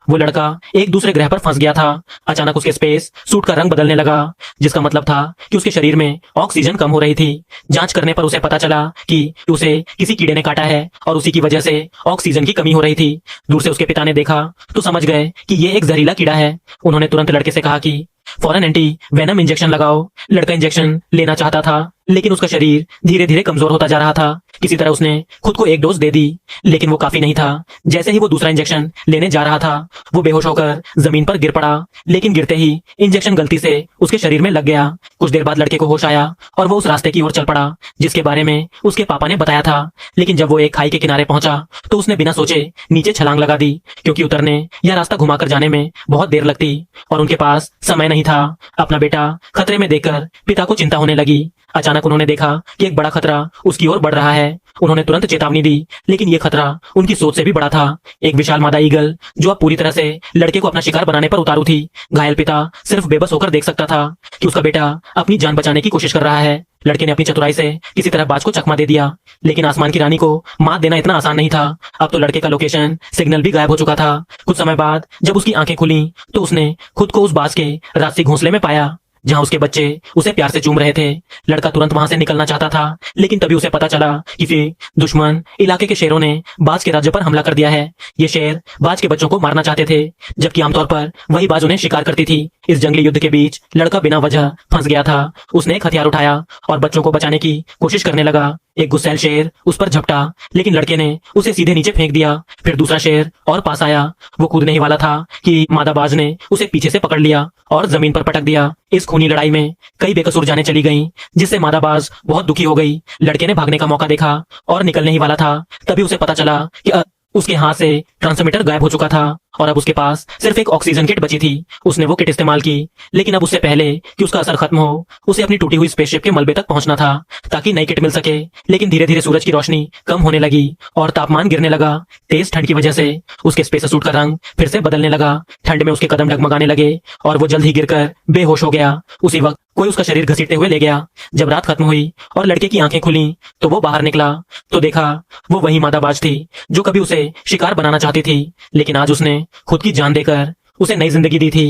वो लड़का एक दूसरे ग्रह पर फंस गया था। अचानक उसके स्पेस सूट का रंग बदलने लगा, जिसका मतलब था कि उसके शरीर में ऑक्सीजन कम हो रही थी। जांच करने पर उसे पता चला कि उसे किसी कीड़े ने काटा है और उसी की वजह से ऑक्सीजन की कमी हो रही थी। दूर से उसके पिता ने देखा तो समझ गए कि ये एक जहरीला कीड़ा है। उन्होंने तुरंत लड़के से कहा कि फौरन एंटी वेनम इंजेक्शन लगाओ। लड़का इंजेक्शन लेना चाहता था, लेकिन उसका शरीर धीरे धीरे कमजोर होता जा रहा था। किसी तरह उसने खुद को एक डोज दे दी, लेकिन वो काफी नहीं था। जैसे ही वो दूसरा इंजेक्शन लेने जा रहा था, वो बेहोश होकर जमीन पर गिर पड़ा। लेकिन गिरते ही इंजेक्शन गलती से उसके शरीर में लग गया। कुछ देर बाद लड़के को होश आया और वो उस रास्ते की ओर चल पड़ा जिसके बारे में उसके पापा ने बताया था। लेकिन जब वो एक खाई के किनारे पहुंचा तो उसने बिना सोचे नीचे छलांग लगा दी, क्योंकि उतरने या रास्ता घुमाकर जाने में बहुत देर लगती और उनके पास समय नहीं था। अपना बेटा खतरे में देखकर पिता को चिंता होने लगी। अचानक उन्होंने देखा कि एक बड़ा खतरा उसकी ओर बढ़ रहा है। उन्होंने तुरंत चेतावनी दी, लेकिन ये खतरा उनकी सोच से भी बड़ा था। एक विशाल मादा ईगल जो अब पूरी तरह से लड़के को अपना शिकार बनाने पर उतारू थी। घायल पिता सिर्फ बेबस होकर देख सकता था कि उसका बेटा अपनी जान बचाने की कोशिश कर रहा है। लड़के ने अपनी चतुराई से किसी तरह बाज को चकमा दे दिया, लेकिन आसमान की रानी को मात देना इतना आसान नहीं था। अब तो लड़के का लोकेशन सिग्नल भी गायब हो चुका था। कुछ समय बाद जब उसकी आंखें खुली तो उसने खुद को उस बाज के रास्ते घोंसले में पाया जहां उसके बच्चे उसे प्यार से चूम रहे थे। लड़का तुरंत वहां से निकलना चाहता था, लेकिन तभी उसे पता चला कि फिर दुश्मन इलाके के शेरों ने बाज के राज्य पर हमला कर दिया है। ये शेर बाज के बच्चों को मारना चाहते थे, जबकि आमतौर पर वही बाज उन्हें शिकार करती थी। इस जंगली युद्ध के बीच लड़का बिना वजह फंस गया था। उसने एक हथियार उठाया और बच्चों को बचाने की कोशिश करने लगा। एक गुस्सैल शेर उस पर झपटा, लेकिन लड़के ने उसे सीधे नीचे फेंक दिया। फिर दूसरा शेर और पास आया। वो कूदने ही वाला था कि मादा बाज ने उसे पीछे से पकड़ लिया और जमीन पर पटक दिया। इस खूनी लड़ाई में कई बेकसूर जानें चली गईं, जिससे मादा बाज बहुत दुखी हो गई। लड़के ने भागने का मौका देखा और निकलने ही वाला था, तभी उसे पता चला कि उसके हाथ से ट्रांसमीटर गायब हो चुका था और अब उसके पास सिर्फ एक ऑक्सीजन किट बची थी। उसने वो किट इस्तेमाल की, लेकिन अब उससे पहले कि उसका असर खत्म हो, उसे अपनी टूटी हुई स्पेसशिप के मलबे तक पहुंचना था ताकि नई किट मिल सके। लेकिन धीरे धीरे सूरज की रोशनी कम होने लगी और तापमान गिरने लगा। तेज ठंड की वजह से उसके स्पेस सूट का रंग फिर से बदलने लगा। ठंड में उसके कदम डगमगाने लगे और वो जल्द ही गिरकर बेहोश हो गया। उसी वक्त कोई उसका शरीर घसीटते हुए ले गया। जब रात खत्म हुई और लड़के की आंखें खुली तो वो बाहर निकला तो देखा वो वही मादाबाज थी जो कभी उसे शिकार बनाना चाहती थी, लेकिन आज उसने खुद की जान देकर उसे नई जिंदगी दी थी।